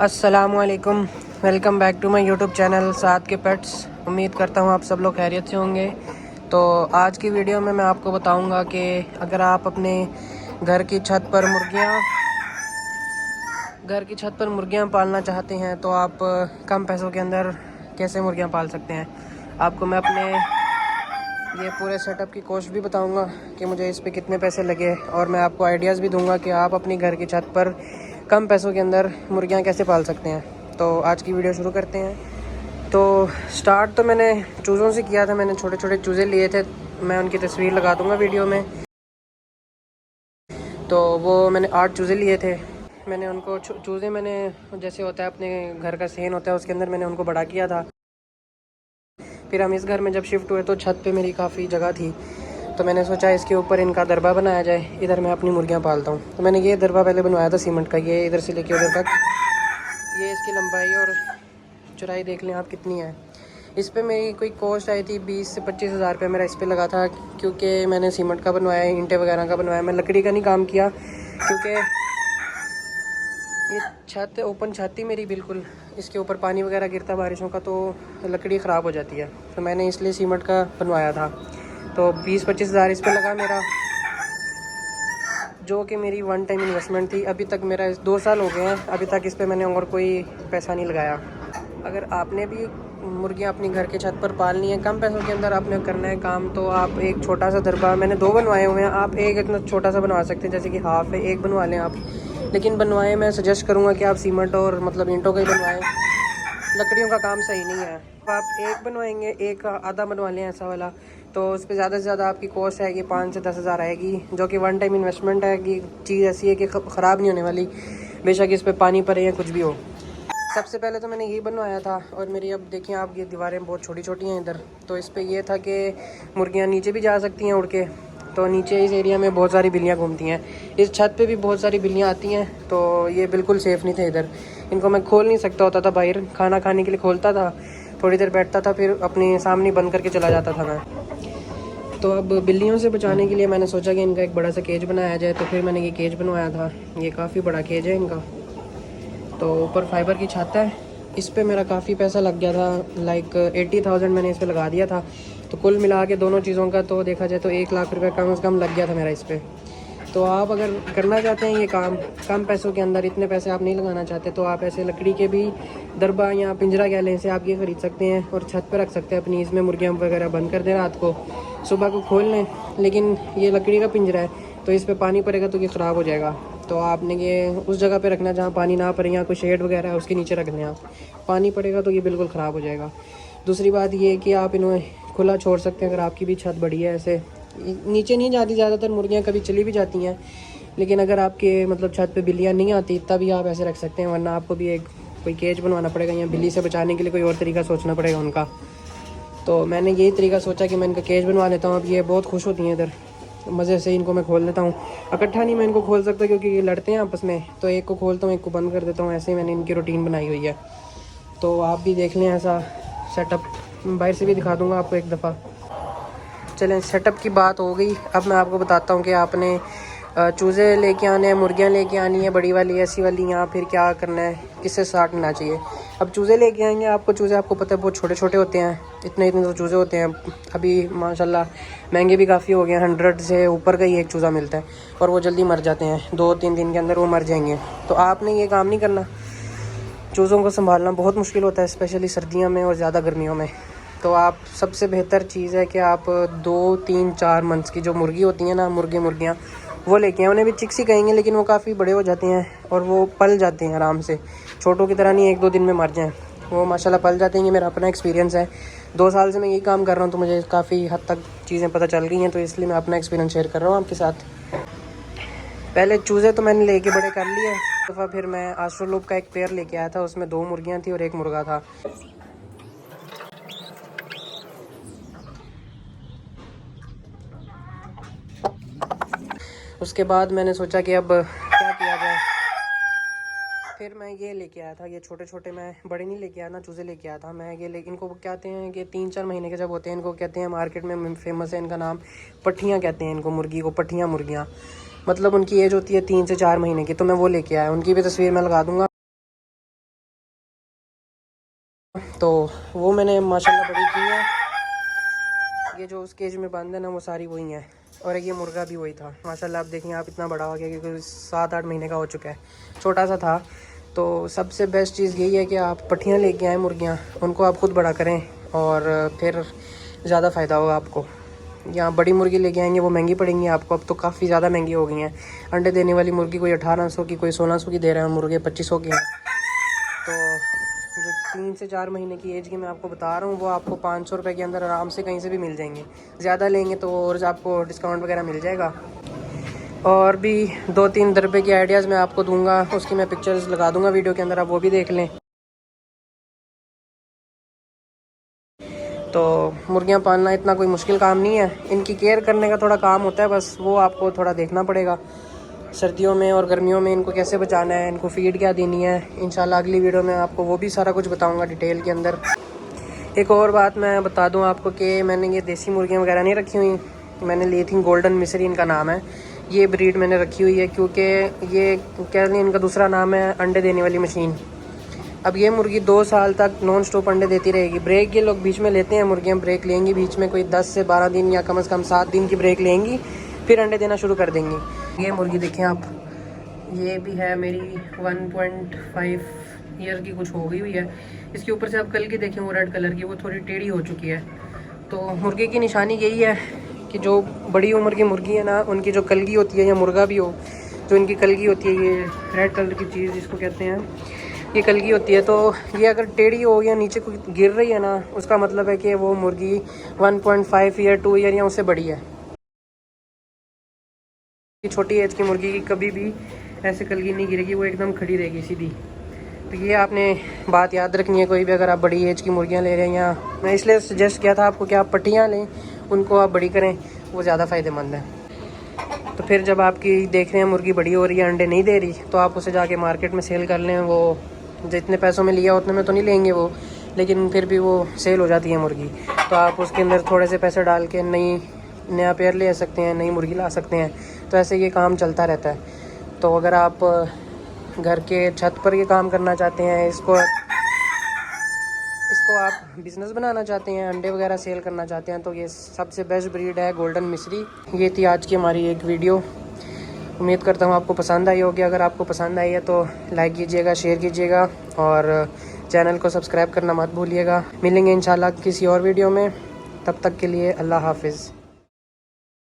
अस्सलामुअलैकुम, welcome back to my YouTube channel साथ के पेट्स। उम्मीद करता हूँ आप सब लोग खैरियत से होंगे। तो आज की वीडियो में मैं आपको बताऊंगा कि अगर आप अपने घर की छत पर मुर्गियाँ पालना चाहते हैं तो आप कम पैसों के अंदर कैसे मुर्गियाँ पाल सकते हैं। आपको मैं अपने ये पूरे सेटअप की कॉस्ट भी बताऊंगा कि मुझे इस पे कितने पैसे लगे, और मैं आपको आइडियाज़ भी दूंगा कि आप अपनी घर की छत पर कम पैसों के अंदर मुर्गियाँ कैसे पाल सकते हैं। तो आज की वीडियो शुरू करते हैं। तो स्टार्ट तो मैंने चूज़ों से किया था। मैंने छोटे छोटे चूज़े लिए थे, मैं उनकी तस्वीर लगा दूंगा वीडियो में। तो वो मैंने 8 चूज़े लिए थे। मैंने उनको चूज़े मैंने जैसे होता है अपने घर का सेन होता है उसके अंदर मैंने उनको बड़ा किया था। फिर हम इस घर में जब शिफ्ट हुए तो छत पे मेरी काफ़ी जगह थी, तो मैंने सोचा इसके ऊपर इनका दरबा बनाया जाए, इधर मैं अपनी मुर्गियाँ पालता हूँ। तो मैंने ये दरबा पहले बनवाया था सीमेंट का। ये इधर से लेके उधर तक, ये इसकी लंबाई और चौड़ाई देख लें आप कितनी है। इस पे मेरी कोई कॉस्ट आई थी 20 से 25 हज़ार रुपये मेरा इस पर लगा था, क्योंकि मैंने सीमेंट का बनवाया, ईंटें वगैरह का बनवाया। मैं लकड़ी का नहीं काम किया, क्योंकि ये छत ओपन छत थी मेरी बिल्कुल, इसके ऊपर पानी वगैरह गिरता बारिशों का तो लकड़ी ख़राब हो जाती है। तो मैंने इसलिए सीमेंट का बनवाया था। तो 20-25 हज़ार इस पर लगा मेरा, जो कि मेरी वन टाइम इन्वेस्टमेंट थी। अभी तक मेरा 2 साल हो गए हैं, अभी तक इस पर मैंने और कोई पैसा नहीं लगाया। अगर आपने भी मुर्गियाँ अपनी घर के छत पर पालनी है, कम पैसों के अंदर आपने करना है काम, तो आप एक छोटा सा दरबा, मैंने 2 बनवाए हुए हैं, आप एक इतना छोटा सा बनवा सकते हैं, जैसे कि हाफ है, एक बनवा लें आप। लेकिन बनवाएं, मैं सजेस्ट करूँगा कि आप सीमेंट और मतलब ईंटों का ही बनवाएं, लकड़ियों का काम सही नहीं है। तो आप एक बनवाएंगे, एक आधा बनवा लें ऐसा वाला, तो उस पर ज़्यादा से ज़्यादा आपकी कॉस्ट आएगी 5 से 10 हज़ार आएगी, जो कि वन टाइम इन्वेस्टमेंट है। कि चीज़ ऐसी है कि ख़राब नहीं होने वाली, बेशक इस पर पानी पड़े या कुछ भी हो। सबसे पहले तो मैंने यही बनवाया था, और मेरी अब देखिए आप ये दीवारें बहुत छोटी छोटी हैं इधर। तो इस पे ये था कि मुर्गियाँ नीचे भी जा सकती हैं उड़ के। तो नीचे इस एरिया में बहुत सारी बिल्लियाँ घूमती हैं, इस छत पे भी बहुत सारी बिल्लियाँ आती हैं। तो ये बिल्कुल सेफ़ नहीं थे इधर, इनको मैं खोल नहीं सकता होता था। बाहर खाना खाने के लिए खोलता था, थोड़ी देर बैठता था, फिर अपने सामने बंद करके चला जाता था मैं। तो अब बिल्लियों से बचाने के लिए मैंने सोचा कि इनका एक बड़ा सा केज बनाया जाए। तो फिर मैंने ये केज बनवाया था। ये काफ़ी बड़ा केज है इनका। तो ऊपर फाइबर की छत है। इस पे मेरा काफ़ी पैसा लग गया था, लाइक 80,000 मैंने इस पे लगा दिया था। तो कुल मिला के दोनों चीज़ों का तो देखा जाए तो 1 लाख रुपये कम से कम लग गया था मेरा इस पे। तो आप अगर करना चाहते हैं ये काम कम पैसों के अंदर, इतने पैसे आप नहीं लगाना चाहते, तो आप ऐसे लकड़ी के भी दरबा या पिंजरा कह लें से आप ये ख़रीद सकते हैं और छत पर रख सकते हैं अपनी। इसमें मुर्गियाँ वगैरह बंद कर दें, रात को सुबह को खोल लें। लेकिन ये लकड़ी का पिंजरा है, तो इस पर पानी पड़ेगा तो ये ख़राब हो जाएगा। तो आपने ये उस जगह पे रखना जहाँ पानी ना पड़े, या कोई शेड वगैरह है उसके नीचे रख दें आप। पानी पड़ेगा तो ये बिल्कुल ख़राब हो जाएगा। दूसरी बात ये कि आप इन्हें खुला छोड़ सकते हैं अगर आपकी भी छत बड़ी है। ऐसे नीचे नहीं जाती ज़्यादातर मुर्गियाँ, कभी चली भी जाती हैं। लेकिन अगर आपके मतलब छत पे बिल्लियाँ नहीं आती तभी आप ऐसे रख सकते हैं, वरना आपको भी एक कोई केज बनवाना पड़ेगा, या बिल्ली से बचाने के लिए कोई और तरीका सोचना पड़ेगा उनका। तो मैंने यही तरीका सोचा कि मैं इनका केज बनवा लेता हूँ। अब ये बहुत खुश होती हैं इधर, मज़े से इनको मैं खोल देता हूँ। इकट्ठा नहीं मैं इनको खोल सकता क्योंकि ये लड़ते हैं आपस में, तो एक को खोलता हूँ एक को बंद कर देता हूँ। ऐसे ही मैंने इनकी रूटीन बनाई हुई है। तो आप भी देख लें ऐसा सेटअप, बाहर से भी दिखा दूँगा आपको एक दफ़ा। चलें, सेटअप की बात हो गई, अब मैं आपको बताता हूँ कि आपने चूज़े लेके आने हैं, मुर्गियाँ लेके आनी है, बड़ी वाली ऐसी वाली, या फिर क्या करना है, किससे स्टार्ट करना चाहिए। अब चूज़े लेके आएंगे, आपको चूज़े आपको पता है बहुत छोटे छोटे होते हैं, इतने इतने तो चूज़े होते हैं। अभी माशाल्लाह महंगे भी काफ़ी हो गए हैं, 100 से ऊपर का ही एक चूज़ा मिलता है, और वो जल्दी मर जाते हैं, 2-3 दिन के अंदर वो मर जाएंगे। तो आपने ये काम नहीं करना, चूज़ों को संभालना बहुत मुश्किल होता है, स्पेशली सर्दियों में और ज़्यादा गर्मियों में। तो आप सबसे बेहतर चीज़ है कि आप 2-3-4 मंथ्स की जो मुर्गी होती हैं ना, मुर्गियाँ वो लेके आए। उन्हें भी चिक्स ही कहेंगे, लेकिन वो काफ़ी बड़े हो जाते हैं और वो पल जाते हैं आराम से, छोटों की तरह नहीं 1-2 दिन में मर जाएं, वो माशाल्लाह पल जाते हैं। ये मेरा अपना एक्सपीरियंस है, 2 साल से मैं यही काम कर रहा हूँ, तो मुझे काफ़ी हद तक चीज़ें पता चल गई हैं, तो इसलिए मैं अपना एक्सपीरियंस शेयर कर रहा हूँ आपके साथ। पहले चूज़े तो मैंने लेके बड़े कर लिए, दफ़ा फिर मैं आस्ट्रोलोप का एक पेयर लेके आया था, उसमें 2 मुर्गियाँ थी और 1 मुर्गा था। उसके बाद मैंने सोचा कि अब क्या किया जाए, फिर मैं ये लेके आया था। ये छोटे छोटे, मैं बड़े नहीं लेके आया ना, चूज़े लेके आया था मैं। ये इनको कहते हैं कि 3-4 महीने के जब होते हैं, इनको कहते हैं, मार्केट में फेमस है इनका नाम, पट्ठियाँ कहते हैं इनको, मुर्गी को पट्ठियाँ मुर्गियाँ, मतलब उनकी एज होती है 3 से 4 महीने की। तो मैं वो लेके आया, उनकी भी तस्वीर मैं लगा दूँगा। तो वो मैंने माशाल्लाह बड़ी की है। ये जो उस केज में बंद है ना वो सारी वही हैं। और ये मुर्गा भी वही था माशाल्लाह। आप देखें आप इतना बड़ा हो गया क्योंकि 7-8 महीने का हो चुका है, छोटा सा था। तो सबसे बेस्ट चीज़ यही है कि आप पट्टियाँ लेके आएँ मुर्गियाँ, उनको आप ख़ुद बड़ा करें और फिर ज़्यादा फ़ायदा होगा आपको। यहाँ बड़ी मुर्गी लेके आएंगे वो महंगी पड़ेंगी आपको, अब तो काफ़ी ज़्यादा महंगी हो गई हैं। अंडे देने वाली मुर्गी कोई 1800 की, कोई 1600 की दे रहे हैं, मुर्गे 2500 के हैं। तो जो 3 से 4 महीने की एज की मैं आपको बता रहा हूँ वो आपको 500 रुपये के अंदर आराम से कहीं से भी मिल जाएंगे। ज़्यादा लेंगे तो और आपको डिस्काउंट वगैरह मिल जाएगा। और भी 2-3 दरबे के आइडियाज़ मैं आपको दूंगा, उसकी मैं पिक्चर्स लगा दूंगा वीडियो के अंदर, आप वो भी देख लें। तो मुर्गियाँ पालना इतना कोई मुश्किल काम नहीं है, इनकी केयर करने का थोड़ा काम होता है, बस वो आपको थोड़ा देखना पड़ेगा। सर्दियों में और गर्मियों में इनको कैसे बचाना है, इनको फीड क्या देनी है, इंशाल्लाह अगली वीडियो में आपको वो भी सारा कुछ बताऊंगा डिटेल के अंदर। एक और बात मैं बता दूं आपको कि मैंने ये देसी मुर्गियाँ वगैरह नहीं रखी हुई, मैंने ली थी गोल्डन मिस्री इनका नाम है। ये ब्रीड मैंने रखी हुई है क्योंकि ये क्या नहीं, इनका दूसरा नाम है अंडे देने वाली मशीन। अब ये मुर्गी 2 साल तक नॉन स्टॉप अंडे देती रहेगी। ब्रेक ये लोग बीच में लेते हैं, मुर्गियाँ ब्रेक लेंगी बीच में, कोई 10 से 12 दिन या कम से कम 7 दिन की ब्रेक लेंगी, फिर अंडे देना शुरू कर देंगी। ये मुर्गी देखें आप, ये भी है मेरी 1.5 ईयर की कुछ हो गई हुई है। इसके ऊपर से आप कल की देखें वो रेड कलर की, वो थोड़ी टेढ़ी हो चुकी है। तो मुर्गी की निशानी यही है कि जो बड़ी उम्र की मुर्गी है ना, उनकी जो कलगी होती है, या मुर्गा भी हो, जो इनकी कलगी होती है, ये रेड कलर की चीज़ जिसको कहते हैं, ये कलगी होती है। तो ये अगर टेढ़ी हो या नीचे कोई गिर रही है ना, उसका मतलब है कि वो मुर्गी 1.5 ईयर 2 ईयर या उससे बड़ी है। छोटी एज की मुर्गी की कभी भी ऐसे कलगी नहीं गिरेगी, वो एकदम खड़ी रहेगी सीधी। तो ये आपने बात याद रखनी है कोई भी अगर आप बड़ी एज की मुर्गियाँ ले रहे हैं। या मैं इसलिए सजेस्ट किया था आपको कि आप पट्टियाँ लें, उनको आप बड़ी करें, वो ज़्यादा फ़ायदेमंद है। तो फिर जब आपकी देख रहे हैं मुर्गी बड़ी हो रही है, अंडे नहीं दे रही, तो आप उसे जाके मार्केट में सेल कर लें। वो जितने पैसों में लिया उतने में तो नहीं लेंगे वो, लेकिन फिर भी वो सेल हो जाती है मुर्गी। तो आप उसके अंदर थोड़े से पैसे डाल के नया पेयर ले सकते हैं, नई मुर्गी ला सकते हैं। तो ऐसे ये काम चलता रहता है। तो अगर आप घर के छत पर ये काम करना चाहते हैं, इसको आप बिज़नेस बनाना चाहते हैं, अंडे वगैरह सेल करना चाहते हैं, तो ये सबसे बेस्ट ब्रीड है गोल्डन मिस्री। ये थी आज की हमारी एक वीडियो, उम्मीद करता हूँ आपको पसंद आई होगी। अगर आपको पसंद आई है तो लाइक कीजिएगा, शेयर कीजिएगा और चैनल को सब्सक्राइब करना मत भूलिएगा। मिलेंगे इंशाल्लाह किसी और वीडियो में, तब तक के लिए अल्लाह हाफिज़।